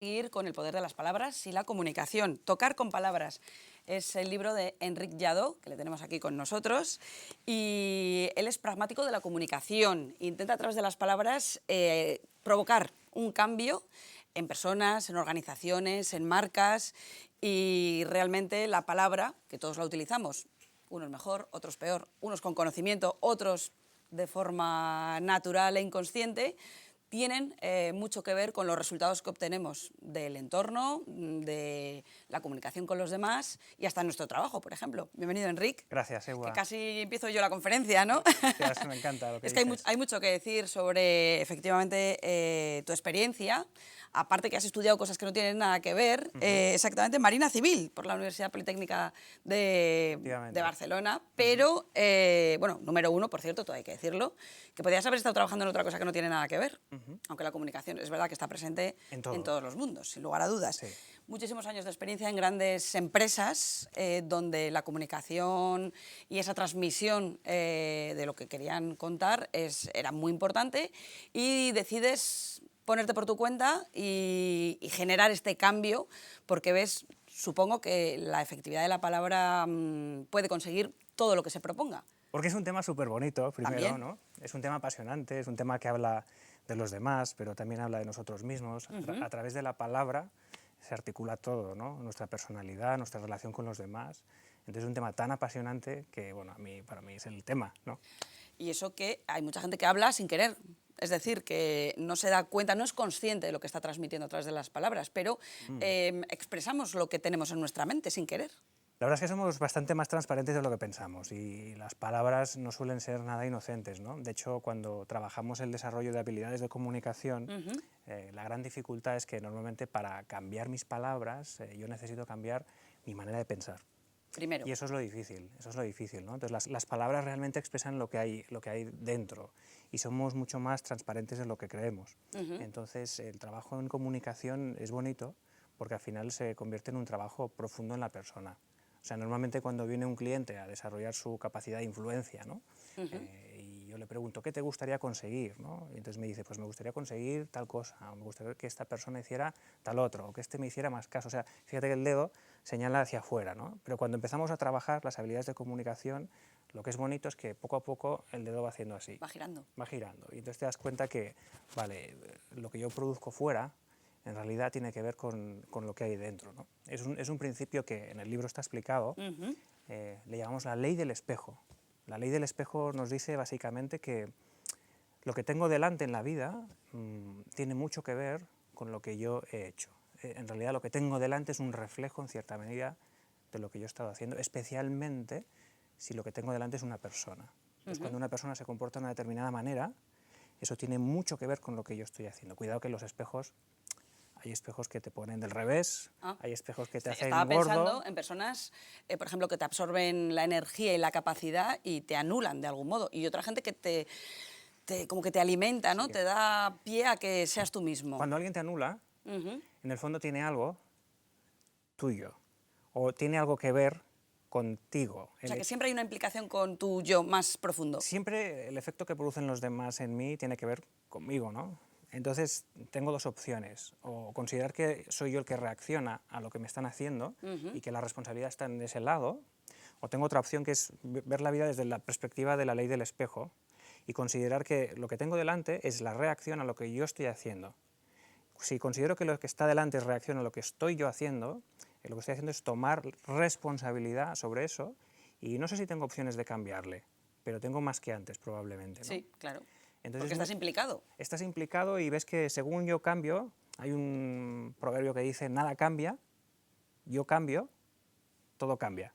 Ir con el poder de las palabras y la comunicación. Tocar con palabras es el libro de Enric Lladó, que le tenemos aquí con nosotros, y él es pragmático de la comunicación. Intenta a través de las palabras provocar un cambio en personas, en organizaciones, en marcas, y realmente la palabra, que todos la utilizamos, unos mejor, otros peor, unos con conocimiento, otros de forma natural e inconsciente, tienen mucho que ver con los resultados que obtenemos del entorno, de la comunicación con los demás y hasta nuestro trabajo, por ejemplo. Bienvenido, Enric. Gracias, Que Ewa. casi empiezo yo la conferencia, ¿no? Gracias, me encanta lo que Es que dices. hay mucho que decir sobre, efectivamente, tu experiencia. Aparte que has estudiado cosas que no tienen nada que ver, exactamente, Marina Civil, por la Universidad Politécnica de Efectivamente. Barcelona, pero, bueno, número uno, por cierto, todo hay que decirlo, que podías haber estado trabajando en otra cosa que no tiene nada que ver, aunque la comunicación es verdad que está presente En en todo. todos los mundos, sin lugar a dudas. Sí. Muchísimos años de experiencia en grandes empresas donde la comunicación y esa transmisión de lo que querían contar era muy importante, y decides ponerte por tu cuenta y generar este cambio porque ves, supongo que la efectividad de la palabra puede conseguir todo lo que se proponga. Porque es un tema súper bonito, primero, También. ¿no? Es un tema apasionante, es un tema que habla de los demás, pero también habla de nosotros mismos. A través de la palabra se articula todo, ¿no? Nuestra personalidad, nuestra relación con los demás. Entonces es un tema tan apasionante que, bueno, para mí es el tema, ¿no? Y eso que hay mucha gente que habla sin querer. Es decir, que no se da cuenta, no es consciente de lo que está transmitiendo a través de las palabras, pero expresamos lo que tenemos en nuestra mente sin querer. La verdad es que somos bastante más transparentes de lo que pensamos y las palabras no suelen ser nada inocentes, ¿no? De hecho, cuando trabajamos el desarrollo de habilidades de comunicación, la gran dificultad es que normalmente para cambiar mis palabras yo necesito cambiar mi manera de pensar. Primero. Y eso es lo difícil, ¿no? Entonces las palabras realmente expresan lo que hay dentro y somos mucho más transparentes de lo que creemos. Entonces el trabajo en comunicación es bonito porque al final se convierte en un trabajo profundo en la persona. O sea, normalmente cuando viene un cliente a desarrollar su capacidad de influencia, ¿no? Y yo le pregunto, ¿qué te gustaría conseguir? ¿No? Y entonces me dice, pues me gustaría conseguir tal cosa, o me gustaría que esta persona hiciera tal otro, o que este me hiciera más caso. O sea, fíjate que el dedo señala hacia afuera, ¿no? Pero cuando empezamos a trabajar las habilidades de comunicación, lo que es bonito es que poco a poco el dedo va haciendo así. Va girando. Va girando. Y entonces te das cuenta que, vale, lo que yo produzco fuera en realidad tiene que ver con lo que hay dentro, ¿no? Es un principio que en el libro está explicado, le llamamos la ley del espejo. La ley del espejo nos dice básicamente que lo que tengo delante en la vida tiene mucho que ver con lo que yo he hecho. En realidad lo que tengo delante es un reflejo en cierta medida de lo que yo he estado haciendo, especialmente si lo que tengo delante es una persona. Entonces, cuando una persona se comporta de una determinada manera, eso tiene mucho que ver con lo que yo estoy haciendo. Cuidado que los espejos, hay espejos que te ponen del revés, hay espejos que te hacen Estaba gordo. pensando en personas, por ejemplo, que te absorben la energía y la capacidad y te anulan de algún modo. Y otra gente que como que te alimenta, ¿no? Sí. Te da pie a que seas tú mismo. Cuando alguien te anula, en el fondo tiene algo tuyo o tiene algo que ver contigo. O sea, que siempre hay una implicación con tu yo más profundo. Siempre el efecto que producen los demás en mí tiene que ver conmigo, ¿no? Entonces tengo dos opciones, o considerar que soy yo el que reacciona a lo que me están haciendo y que la responsabilidad está en ese lado, o tengo otra opción que es ver la vida desde la perspectiva de la ley del espejo y considerar que lo que tengo delante es la reacción a lo que yo estoy haciendo. Si considero que lo que está delante es reacción a lo que estoy yo haciendo, lo que estoy haciendo es tomar responsabilidad sobre eso y no sé si tengo opciones de cambiarle, pero tengo más que antes probablemente, ¿no? Sí, claro. Entonces, porque estás implicado. Estás implicado y ves que según yo cambio, hay un proverbio que dice, nada cambia, yo cambio, todo cambia.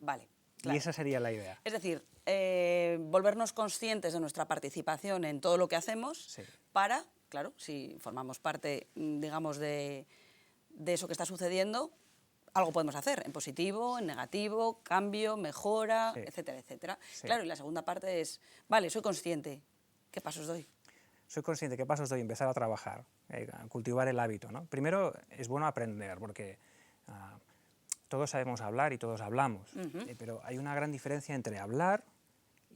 Vale, Y claro. esa sería la idea. Es decir, volvernos conscientes de nuestra participación en todo lo que hacemos Sí. para, claro, si formamos parte, digamos, de eso que está sucediendo, algo podemos hacer, en positivo, en negativo, cambio, mejora, Sí. etcétera, etcétera. Sí. Claro, y la segunda parte es, vale, soy consciente, ¿qué pasos doy? Soy consciente qué pasos doy, empezar a trabajar, a cultivar el hábito, ¿no? Primero es bueno aprender, porque todos sabemos hablar y todos hablamos, pero hay una gran diferencia entre hablar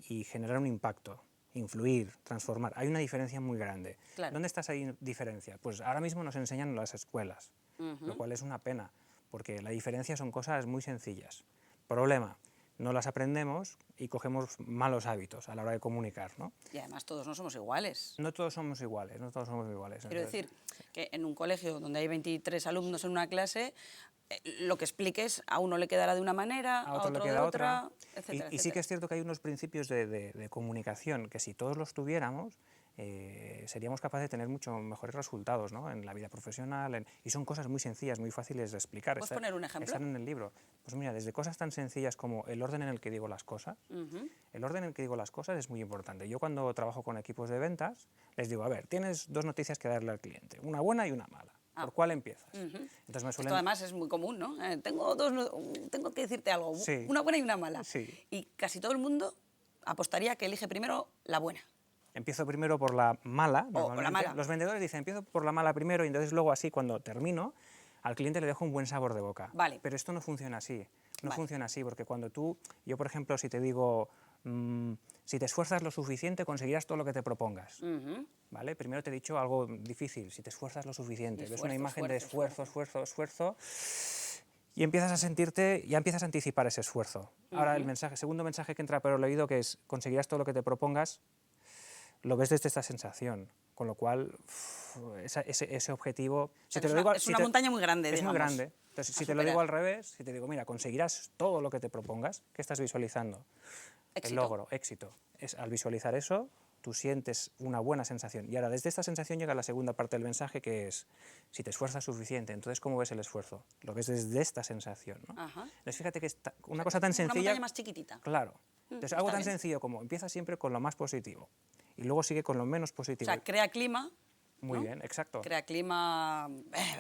y generar un impacto. influir, transformar. Hay una diferencia muy grande. Claro. ¿Dónde está esa diferencia? Pues ahora mismo nos enseñan en las escuelas, lo cual es una pena, porque la diferencia son cosas muy sencillas. Problema, no las aprendemos y cogemos malos hábitos a la hora de comunicar, ¿no? Y además todos no somos iguales. No todos somos iguales, no todos somos iguales. Quiero decir que en un colegio donde hay 23 alumnos en una clase, lo que expliques a uno le quedará de una manera, a otro le de queda otra, y etcétera, sí que es cierto que hay unos principios de comunicación que si todos los tuviéramos, seríamos capaces de tener mucho mejores resultados, ¿no? En la vida profesional, y son cosas muy sencillas, muy fáciles de explicar. ¿Puedes poner un ejemplo? Están en el libro. Pues mira, desde cosas tan sencillas como el orden en el que digo las cosas. El orden en el que digo las cosas es muy importante. Yo cuando trabajo con equipos de ventas, les digo, a ver, tienes dos noticias que darle al cliente, una buena y una mala. ¿Por cuál empiezas? Entonces me suelen... Esto además es muy común, ¿no? Tengo que decirte algo, Sí. una buena y una mala. Sí. Y casi todo el mundo apostaría que elige primero la buena. Empiezo primero por la mala, O normalmente. la mala. Los vendedores dicen, empiezo por la mala primero y entonces luego así, cuando termino, al cliente le dejo un buen sabor de boca. Vale. Pero esto no funciona así. No Vale. funciona así, porque cuando yo por ejemplo, si te digo, si te esfuerzas lo suficiente, conseguirás todo lo que te propongas. ¿Vale? Primero te he dicho algo difícil, si te esfuerzas lo suficiente. Ves una imagen de esfuerzo. Y empiezas a sentirte, ya empiezas a anticipar ese esfuerzo. Ahora el segundo mensaje que entra por el oído, que es conseguirás todo lo que te propongas, lo ves desde esta sensación, con lo cual ese objetivo... Si te lo digo, es una montaña muy grande, Es digamos. muy grande. Entonces, si te lo digo al revés, si te digo, mira, conseguirás todo lo que te propongas, ¿qué estás visualizando? Éxito. El logro, éxito. Al visualizar eso, tú sientes una buena sensación. Y ahora, desde esta sensación llega la segunda parte del mensaje, que es, si te esfuerzas suficiente, entonces, ¿cómo ves el esfuerzo? Lo ves desde esta sensación, ¿no? Entonces, fíjate que una cosa tan sencilla... Una montaña más chiquitita. Claro. Entonces, algo tan bien. sencillo como empieza siempre con lo más positivo y luego sigue con lo menos O positivo. sea, crea clima. Muy ¿no? bien, exacto. Crea clima,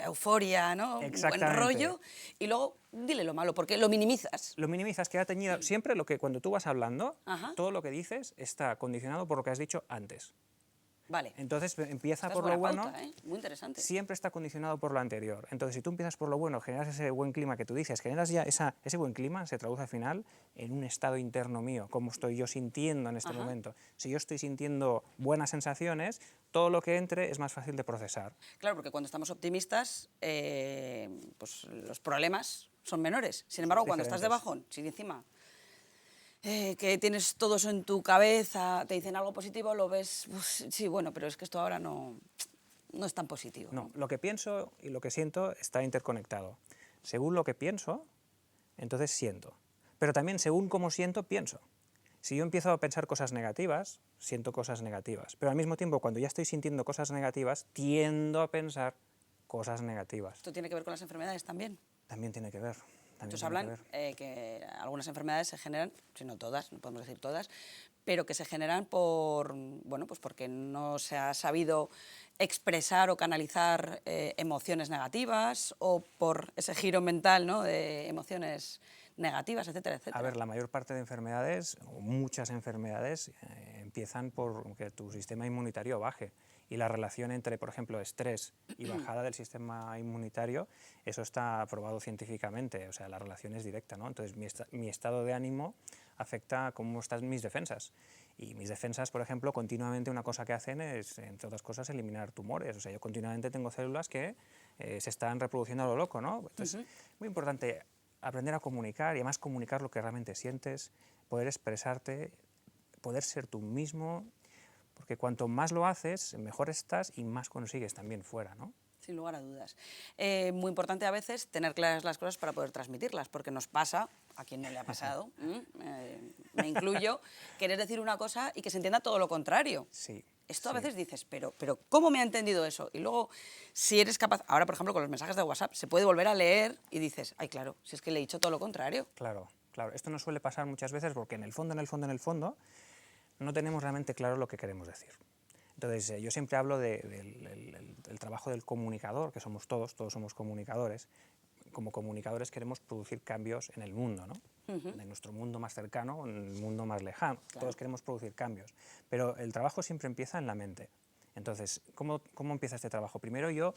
euforia, ¿no? Un buen Exactamente. rollo. Y luego dile lo malo, porque lo minimizas. Lo minimizas, que ha tenido siempre cuando tú vas hablando, Ajá. todo lo que dices está condicionado por lo que has dicho antes. Vale. Entonces empieza Esta es por buena lo bueno, pauta, ¿eh? Muy interesante. siempre está condicionado por lo anterior. Entonces, si tú empiezas por lo bueno, generas ese buen clima que tú dices, generas ya ese buen clima, se traduce al final en un estado interno mío, cómo estoy yo sintiendo en este momento. Si yo estoy sintiendo buenas sensaciones, todo lo que entre es más fácil de procesar. Claro, porque cuando estamos optimistas, pues los problemas son menores. Sin embargo, cuando estás de bajón, si encima que tienes todo eso en tu cabeza, te dicen algo positivo, lo ves, sí, bueno, pero es que esto ahora no es tan positivo. No, lo que pienso y lo que siento está interconectado. Según lo que pienso, entonces siento. Pero también según cómo siento, pienso. Si yo empiezo a pensar cosas negativas, siento cosas negativas. Pero al mismo tiempo, cuando ya estoy sintiendo cosas negativas, tiendo a pensar cosas negativas. ¿Esto tiene que ver con las enfermedades también? También tiene que ver. Muchos hablan que algunas enfermedades se generan, si no todas, no podemos decir todas, pero que se generan bueno, pues porque no se ha sabido expresar o canalizar emociones negativas o por ese giro mental, ¿no?, de emociones negativas, etcétera, etcétera. A ver, la mayor parte de enfermedades, o muchas enfermedades, empiezan por que tu sistema inmunitario baje. Y la relación entre, por ejemplo, estrés y bajada del sistema inmunitario, eso está probado científicamente, o sea, la relación es directa, ¿no? Entonces, mi estado de ánimo afecta a cómo están mis defensas. Y mis defensas, por ejemplo, continuamente una cosa que hacen es, entre otras cosas, eliminar tumores. O sea, yo continuamente tengo células que se están reproduciendo a lo loco, ¿no? Entonces, muy importante aprender a comunicar y además comunicar lo que realmente sientes, poder expresarte, poder ser tú mismo, porque cuanto más lo haces, mejor estás y más consigues también fuera, ¿no? Sin lugar a dudas. Muy importante a veces tener claras las cosas para poder transmitirlas, porque nos pasa, a quien no le ha pasado, me incluyo, querer decir una cosa y que se entienda todo lo contrario. Sí. Esto a veces dices, pero ¿cómo me ha entendido eso? Y luego, si eres capaz, ahora por ejemplo con los mensajes de WhatsApp, se puede volver a leer y dices, ay claro, si es que le he dicho todo lo contrario. Claro, claro. Esto nos suele pasar muchas veces porque en el fondo, no tenemos realmente claro lo que queremos decir. Entonces, yo siempre hablo del trabajo del comunicador, que somos todos somos comunicadores. Como comunicadores queremos producir cambios en el mundo, ¿no? En nuestro mundo más cercano, en el mundo más lejano. Claro. Todos queremos producir cambios. Pero el trabajo siempre empieza en la mente. Entonces, ¿cómo empieza este trabajo? Primero yo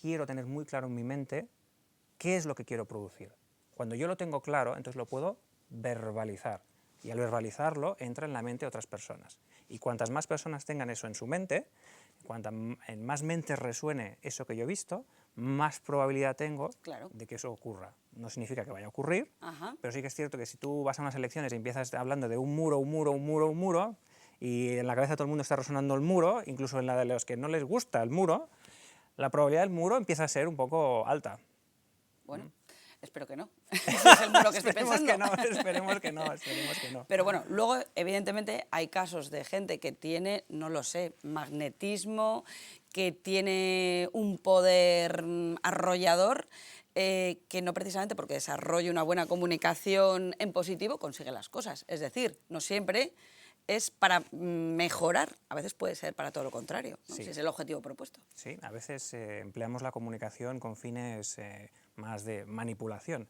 quiero tener muy claro en mi mente qué es lo que quiero producir. Cuando yo lo tengo claro, entonces lo puedo verbalizar. Y al verbalizarlo, entra en la mente de otras personas. Y cuantas más personas tengan eso en su mente, en más mentes resuene eso que yo he visto, más probabilidad tengo Claro. de que eso ocurra. No significa que vaya a ocurrir, Ajá. pero sí que es cierto que si tú vas a unas elecciones y empiezas hablando de un muro, y en la cabeza de todo el mundo está resonando el muro, incluso en la de los que no les gusta el muro, la probabilidad del muro empieza a ser un poco alta. Bueno, espero que no. Ese es el muro que estoy Esperemos pensando. que no, esperemos que no, esperemos que no. Pero bueno, luego evidentemente hay casos de gente que tiene, no lo sé, magnetismo, que tiene un poder arrollador, que no precisamente porque desarrolle una buena comunicación en positivo consigue las cosas. Es decir, no siempre es para mejorar, a veces puede ser para todo lo contrario, ¿no? Sí. Si es el objetivo propuesto. Sí, a veces empleamos la comunicación con fines más de manipulación.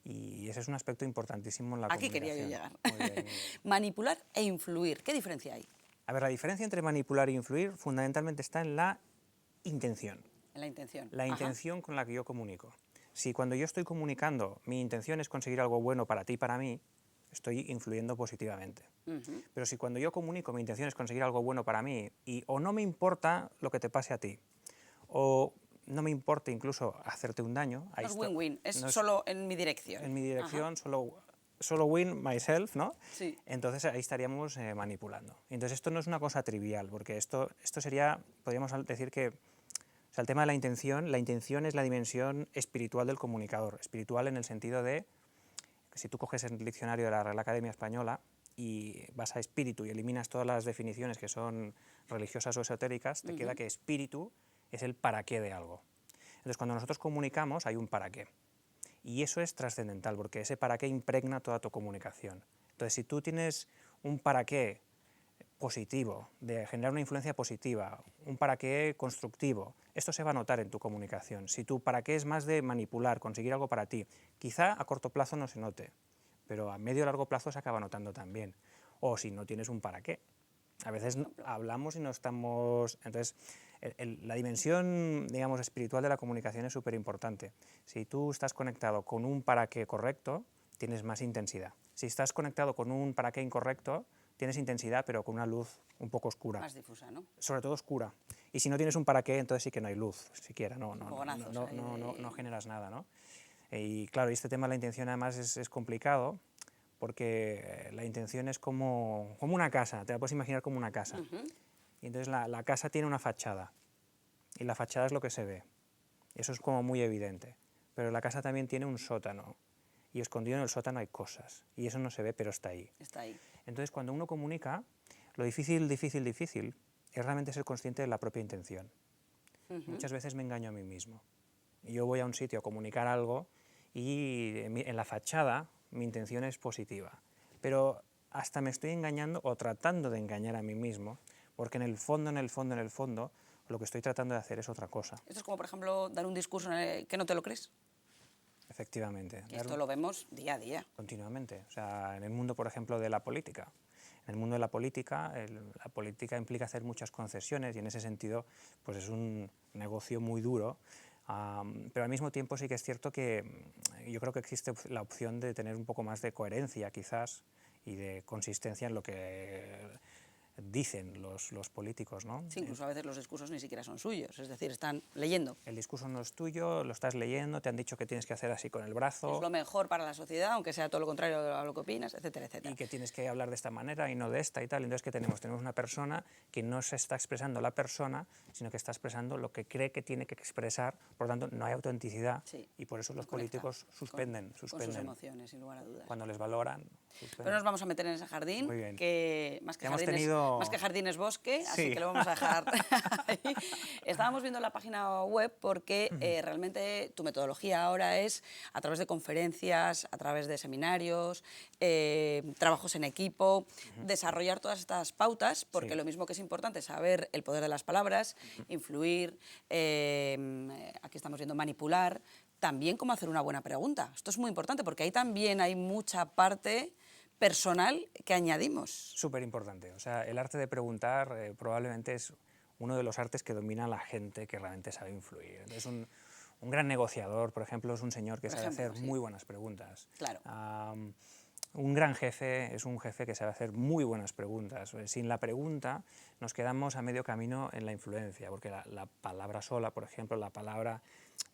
Y ese es un aspecto importantísimo en la Aquí comunicación. quería yo llegar. Muy bien, muy bien. Manipular e influir, ¿qué diferencia hay A ver, la diferencia entre manipular e influir fundamentalmente está en la intención. en la intención? La Ajá. intención con la que yo comunico. Si cuando yo estoy comunicando mi intención es conseguir algo bueno para ti y para mí, estoy influyendo positivamente. Ujú. Pero si cuando yo comunico mi intención es conseguir algo bueno para mí y o no me importa lo que te pase a ti, o no me importa incluso hacerte un daño, ahí No es está- win-win, es no solo en mi dirección. en mi Ajá. dirección, solo win myself, ¿no? Sí. Entonces ahí estaríamos manipulando. Entonces esto no es una cosa trivial, porque esto sería, podríamos decir que, o sea, el tema de la intención es la dimensión espiritual del comunicador, espiritual en el sentido de que si tú coges el diccionario de la Real Academia Española y vas a espíritu y eliminas todas las definiciones que son religiosas o esotéricas, te queda que espíritu es el para qué de algo. Entonces cuando nosotros comunicamos hay un para qué. Y eso es trascendental, porque ese para qué impregna toda tu comunicación. Entonces, si tú tienes un para qué positivo, de generar una influencia positiva, un para qué constructivo, esto se va a notar en tu comunicación. Si tu para qué es más de manipular, conseguir algo para ti, quizá a corto plazo no se note, pero a medio o largo plazo se acaba notando también. O si no tienes un para qué. A veces hablamos y no estamos... Entonces, la dimensión, digamos, espiritual de la comunicación es súper importante. Si tú estás conectado con un para qué correcto, tienes más intensidad. Si estás conectado con un para qué incorrecto, tienes intensidad, pero con una luz un poco oscura. Más difusa, ¿no? Sobre todo oscura. Y si no tienes un para qué, entonces sí que no hay luz, siquiera, Fogonazos ahí no generas nada, ¿no? Y claro, este tema de la intención además es complicado, porque la intención es como una casa, te la puedes imaginar como una casa. Y entonces la casa tiene una fachada, y la fachada es lo que se ve. Eso es como muy evidente. Pero la casa también tiene un sótano, y escondido en el sótano hay cosas, y eso no se ve, pero está ahí. Está ahí. Entonces, cuando uno comunica, lo difícil es realmente ser consciente de la propia intención. Muchas veces me engaño a mí mismo. Yo voy a un sitio a comunicar algo y en la fachada mi intención es positiva, pero hasta me estoy engañando o tratando de engañar a mí mismo, porque en el fondo, lo que estoy tratando de hacer es otra cosa. Esto es como, por ejemplo, dar un discurso en el que no te lo crees. Efectivamente. Que esto lo vemos día a día. Continuamente. O sea, en el mundo, por ejemplo, de la política. En el mundo de la política implica hacer muchas concesiones y en ese sentido pues es un negocio muy duro, pero al mismo tiempo sí que es cierto que yo creo que existe la opción de tener un poco más de coherencia quizás y de consistencia en lo que dicen los políticos, ¿no? Sí, incluso a veces los discursos ni siquiera son suyos, es decir, están leyendo. El discurso no es tuyo, lo estás leyendo, te han dicho que tienes que hacer así con el brazo. Es lo mejor para la sociedad, aunque sea todo lo contrario a lo que opinas, etcétera, etcétera. Y que tienes que hablar de esta manera y no de esta y tal. Entonces, ¿qué tenemos? Tenemos una persona que no se está expresando la persona, sino que está expresando lo que cree que tiene que expresar. Por lo tanto, no hay autenticidad Sí, y por eso los no conecta políticos suspenden. con sus emociones, sin lugar a dudas. Cuando les valoran, suspenden. Pero nos vamos a meter en ese jardín, Muy bien. que más que, Hemos jardín tenido- más que jardín es bosque, así Sí. que lo vamos a dejar ahí. Estábamos viendo la página web porque realmente tu metodología ahora es a través de conferencias, a través de seminarios, trabajos en equipo, desarrollar todas estas pautas, porque Sí. lo mismo que es importante saber el poder de las palabras, influir, aquí estamos viendo manipular, también cómo hacer una buena pregunta. Esto es muy importante porque ahí también hay mucha parte personal que añadimos. Súper importante. O sea, el arte de preguntar probablemente es uno de los artes que domina la gente que realmente sabe influir. Es un gran negociador, por ejemplo, es un señor que sabe hacer sí. muy buenas preguntas. Claro. Un gran jefe es un jefe que sabe hacer muy buenas preguntas. Sin la pregunta nos quedamos a medio camino en la influencia, porque la palabra sola, por ejemplo, la palabra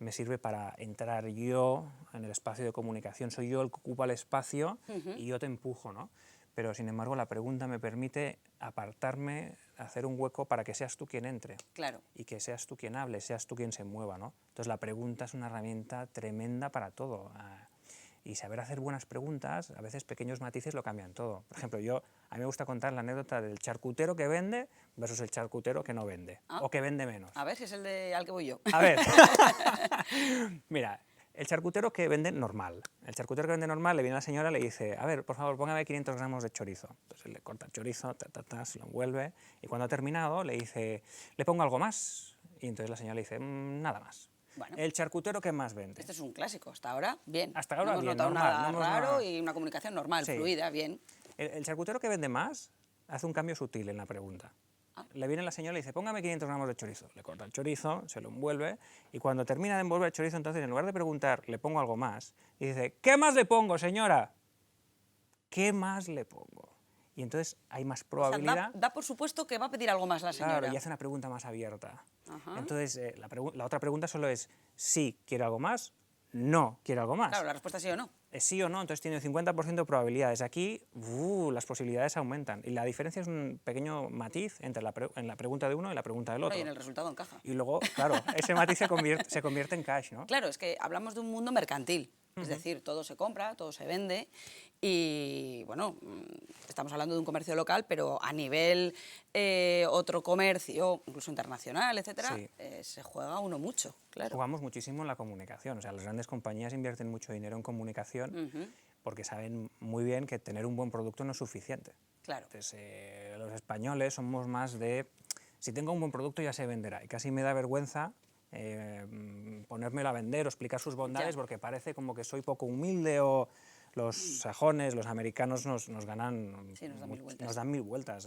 me sirve para entrar yo en el espacio de comunicación. Soy yo el que ocupa el espacio y yo te empujo, ¿no? Pero, sin embargo, la pregunta me permite apartarme, hacer un hueco para que seas tú quien entre. Claro. Y que seas tú quien hable, seas tú quien se mueva, ¿no? Entonces, la pregunta es una herramienta tremenda para todo. Y saber hacer buenas preguntas, a veces pequeños matices lo cambian todo. Por ejemplo, a mí me gusta contar la anécdota del charcutero que vende versus el charcutero que no vende, o que vende menos. A ver si es al que voy yo. A ver, mira, el charcutero que vende normal. El charcutero que vende normal le viene a la señora y le dice, a ver, por favor, póngame 500 gramos de chorizo. Entonces él le corta el chorizo, se lo envuelve, y cuando ha terminado le dice, ¿le pongo algo más? Y entonces la señora le dice, nada más. Bueno, el charcutero que más vende. este es un clásico, hasta ahora bien. Hasta ahora no hemos bien, notado normal, nada no hemos raro nada- y una comunicación normal, Sí. fluida, bien. El charcutero que vende más hace un cambio sutil en la pregunta. Le viene la señora y le dice, póngame 500 gramos de chorizo. Le corta el chorizo, se lo envuelve, y cuando termina de envolver el chorizo, entonces en lugar de preguntar, ¿le pongo algo más? Y dice, ¿qué más le pongo, señora? ¿Qué más le pongo? Y entonces hay más O sea, probabilidad. da por supuesto que va a pedir algo más la señora. Claro, y hace una pregunta más abierta. Ajá. Entonces, la otra pregunta solo es, ¿sí quiere algo más? ¿No quiere algo más? Claro, la respuesta es sí o no. Es sí o no, entonces tiene 50% de probabilidades. Aquí las posibilidades aumentan. Y la diferencia es un pequeño matiz entre en la pregunta de uno y la pregunta del otro. Y en el resultado encaja. Y luego, claro, ese matiz se convierte en cash, ¿no? Claro, es que hablamos de un mundo mercantil. Es decir, todo se compra, todo se vende y, bueno, estamos hablando de un comercio local, pero a nivel otro comercio, incluso internacional, etcétera, Sí. Se juega uno mucho, claro. Jugamos muchísimo en la comunicación. O sea, las grandes compañías invierten mucho dinero en comunicación porque saben muy bien que tener un buen producto no es suficiente. Claro. Entonces, los españoles somos más de, si tengo un buen producto ya se venderá. Y casi me da vergüenza ponérmelo a vender o explicar sus bondades porque parece como que soy poco humilde o los sajones, los americanos nos ganan, Sí, nos dan mil vueltas. nos dan mil vueltas.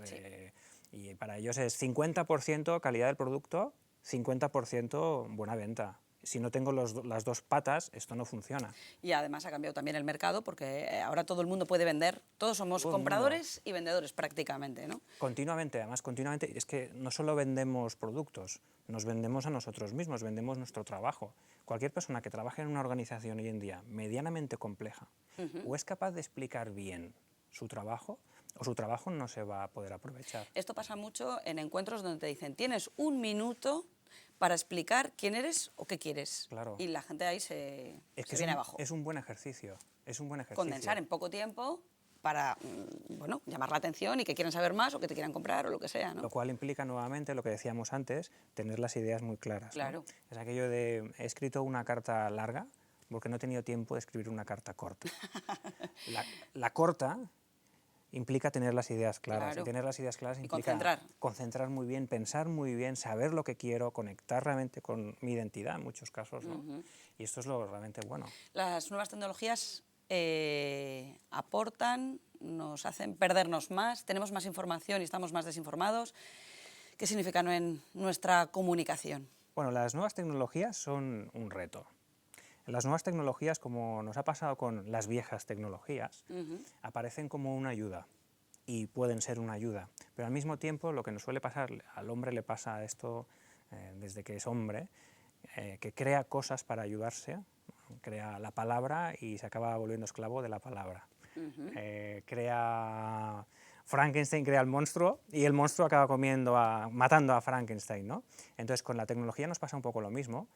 Y para ellos es 50% calidad del producto, 50% buena venta. Si no tengo las dos patas, esto no funciona. Y además ha cambiado también el mercado porque ahora todo el mundo puede vender. Todos somos compradores y vendedores prácticamente, ¿no? Continuamente, además continuamente, es que no solo vendemos productos, nos vendemos a nosotros mismos, vendemos nuestro trabajo. Cualquier persona que trabaje en una organización hoy en día medianamente compleja o es capaz de explicar bien su trabajo, o su trabajo no se va a poder aprovechar. Esto pasa mucho en encuentros donde te dicen, tienes un minuto para explicar quién eres o qué quieres. Claro. Y la gente ahí se Es viene abajo. Es un buen ejercicio, es un buen ejercicio. Condensar en poco tiempo para bueno, llamar la atención y que quieran saber más o que te quieran comprar o lo que sea, ¿no? Lo cual implica nuevamente lo que decíamos antes, tener las ideas muy claras. Claro. ¿no? Es aquello de, he escrito una carta larga porque no he tenido tiempo de escribir una carta corta. La corta implica tener las ideas claras. Claro. Y tener las ideas claras Y implica concentrar muy bien, pensar muy bien, saber lo que quiero, conectar realmente con mi identidad en muchos casos. ¿no? Y esto es lo realmente bueno. Las nuevas tecnologías aportan, nos hacen perdernos más, tenemos más información y estamos más desinformados. ¿Qué significan en nuestra comunicación? Bueno, las nuevas tecnologías son un reto. Las nuevas tecnologías, como nos ha pasado con las viejas tecnologías, aparecen como una ayuda y pueden ser una ayuda. Pero al mismo tiempo lo que nos suele pasar, al hombre le pasa esto desde que es hombre, que crea cosas para ayudarse, crea la palabra y se acaba volviendo esclavo de la palabra. Frankenstein crea el monstruo y el monstruo acaba matando a Frankenstein, ¿no? Entonces, con la tecnología nos pasa un poco lo mismo.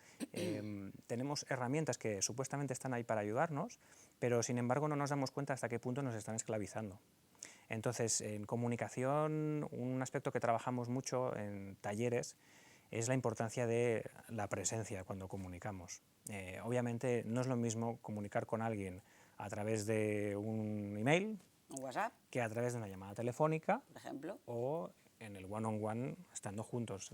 Tenemos herramientas que supuestamente están ahí para ayudarnos, pero sin embargo no nos damos cuenta hasta qué punto nos están esclavizando. Entonces, en comunicación, un aspecto que trabajamos mucho en talleres es la importancia de la presencia cuando comunicamos. Obviamente no es lo mismo comunicar con alguien a través de un email, ¿Un WhatsApp, que a través de una llamada telefónica por ejemplo? o en el one-on-one estando juntos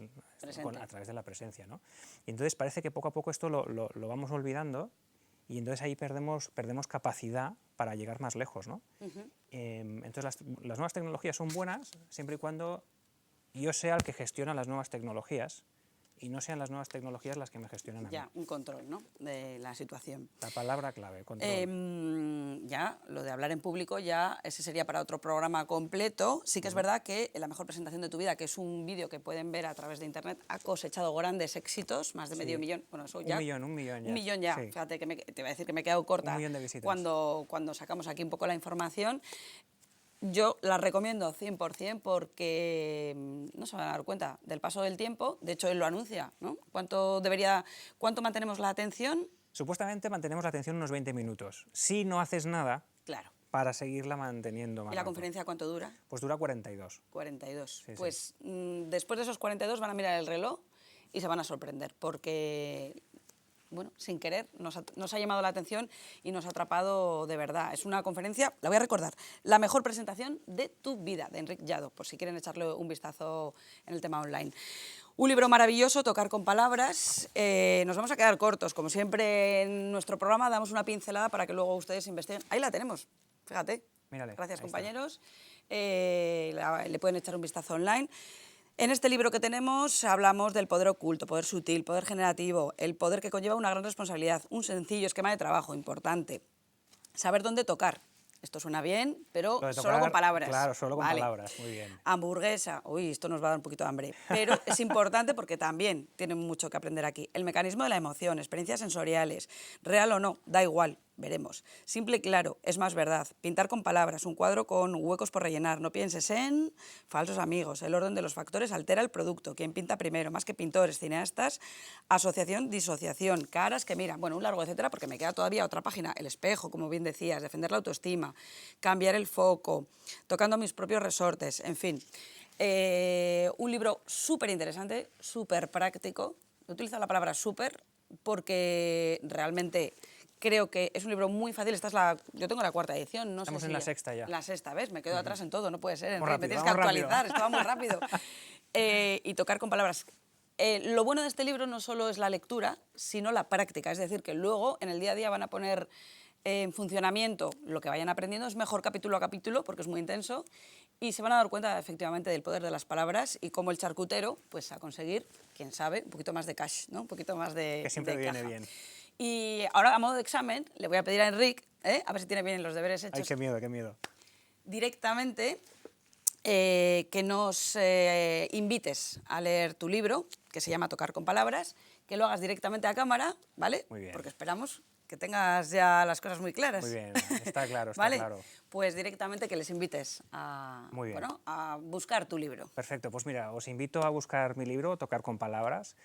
a través de la presencia. ¿no? Y entonces parece que poco a poco esto lo vamos olvidando y entonces ahí perdemos capacidad para llegar más lejos. ¿no? Entonces las nuevas tecnologías son buenas siempre y cuando yo sea el que gestiona las nuevas tecnologías y no sean las nuevas tecnologías las que me gestionen a mí. Ya, un control, ¿no?, de la situación. La palabra clave, control. Ya, lo de hablar en público, ya ese sería para otro programa completo. Sí que es verdad que La mejor presentación de tu vida, que es un vídeo que pueden ver a través de internet, ha cosechado grandes éxitos, más de medio millón. Bueno, eso ya. Un millón ya. Un millón ya. Sí. Fíjate que te iba a decir que me he quedado corta 1 millón de visitas. cuando sacamos aquí un poco la información. Yo la recomiendo 100% porque no se van a dar cuenta del paso del tiempo. De hecho, él lo anuncia, ¿no? ¿Cuánto mantenemos la atención? Supuestamente mantenemos la atención unos 20 minutos. Si no haces nada Claro. para seguirla manteniendo más ¿Y la rato. conferencia cuánto dura? Pues dura 42. 42. Sí, Pues después de esos 42 van a mirar el reloj y se van a sorprender porque, bueno, sin querer nos ha llamado la atención y nos ha atrapado de verdad. Es una conferencia, la voy a recordar, La mejor presentación de tu vida, de Enric Llado, por si quieren echarle un vistazo en el tema online. Un libro maravilloso, Tocar con palabras. Nos vamos a quedar cortos. Como siempre en nuestro programa damos una pincelada para que luego ustedes investiguen. Ahí la tenemos, fíjate. Mírale, Gracias, ahí compañeros. Le pueden echar un vistazo online. En este libro que tenemos hablamos del poder oculto, poder sutil, poder generativo, el poder que conlleva una gran responsabilidad, un sencillo esquema de trabajo importante, saber dónde tocar. Esto suena bien, pero Lo de solo tocar, con palabras. claro, solo con palabras, muy bien. Hamburguesa, uy, esto nos va a dar un poquito de hambre, pero es importante porque también tienen mucho que aprender aquí. El mecanismo de la emoción, experiencias sensoriales, real o no, da igual, veremos. Simple y claro, es más verdad. Pintar con palabras, un cuadro con huecos por rellenar, no pienses en falsos amigos. El orden de los factores altera el producto. ¿Quién pinta primero? Más que pintores, cineastas, asociación, disociación, caras que miran. Bueno, un largo etcétera, porque me queda todavía otra página. El espejo, como bien decías, defender la autoestima, cambiar el foco, tocando mis propios resortes, en fin. Un libro súper interesante, súper práctico. Utilizo la palabra súper porque realmente creo que es un libro muy fácil. Yo tengo la 4ª edición. No Estamos sé en si la 6ª ya. La 6ª, ¿ves? Me quedo atrás en todo, no puede ser. Vamos Enrique, me rápido, tienes que vamos actualizar, rápido. esto va muy rápido. Y tocar con palabras. Lo bueno de este libro no solo es la lectura, sino la práctica. Es decir, que luego en el día a día van a poner en funcionamiento lo que vayan aprendiendo. Es mejor capítulo a capítulo porque es muy intenso y se van a dar cuenta efectivamente del poder de las palabras y cómo el charcutero, pues a conseguir, quién sabe, un poquito más de cash, ¿no? Un poquito más de Que siempre de viene caja. bien. Y ahora, a modo de examen, le voy a pedir a Enric, a ver si tiene bien los deberes hechos. Ay, qué miedo, qué miedo. Directamente, que nos invites a leer tu libro, que se llama Tocar con palabras, que lo hagas directamente a cámara, ¿vale? Muy bien. Porque esperamos que tengas ya las cosas muy claras. Muy bien, está claro, está ¿Vale? claro. Pues directamente que les invites a, Muy bien. bueno, a buscar tu libro. Perfecto, pues mira, os invito a buscar mi libro, Tocar con palabras,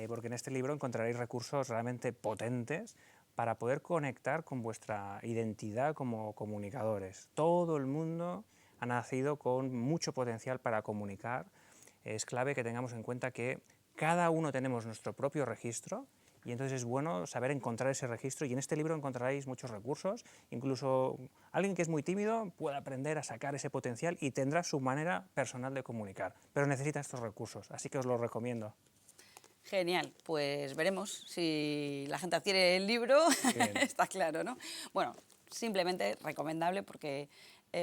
porque en este libro encontraréis recursos realmente potentes para poder conectar con vuestra identidad como comunicadores. Todo el mundo ha nacido con mucho potencial para comunicar. Es clave que tengamos en cuenta que cada uno tenemos nuestro propio registro y entonces es bueno saber encontrar ese registro y en este libro encontraréis muchos recursos, incluso alguien que es muy tímido puede aprender a sacar ese potencial y tendrá su manera personal de comunicar, pero necesita estos recursos, así que os los recomiendo. Genial, pues veremos si la gente adquiere el libro, está claro, ¿no? Bueno, simplemente recomendable porque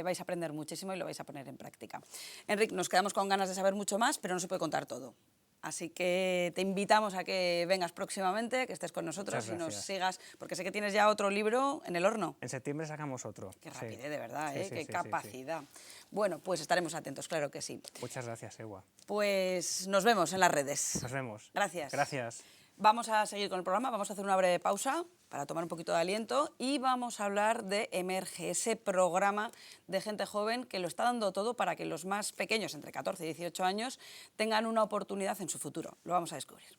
vais a aprender muchísimo y lo vais a poner en práctica. Enric, nos quedamos con ganas de saber mucho más, pero no se puede contar todo. Así que te invitamos a que vengas próximamente, que estés con nosotros y nos sigas, porque sé que tienes ya otro libro en el horno. En septiembre sacamos otro. Qué rapidez, de verdad, Sí, sí, qué sí, capacidad. Bueno, pues estaremos atentos, claro que sí. Muchas gracias, Ewa. Pues nos vemos en las redes. Nos vemos. Gracias. Gracias. Vamos a seguir con el programa, vamos a hacer una breve pausa para tomar un poquito de aliento y vamos a hablar de Emerge, ese programa de gente joven que lo está dando todo para que los más pequeños, entre 14 y 18 años, tengan una oportunidad en su futuro. Lo vamos a descubrir.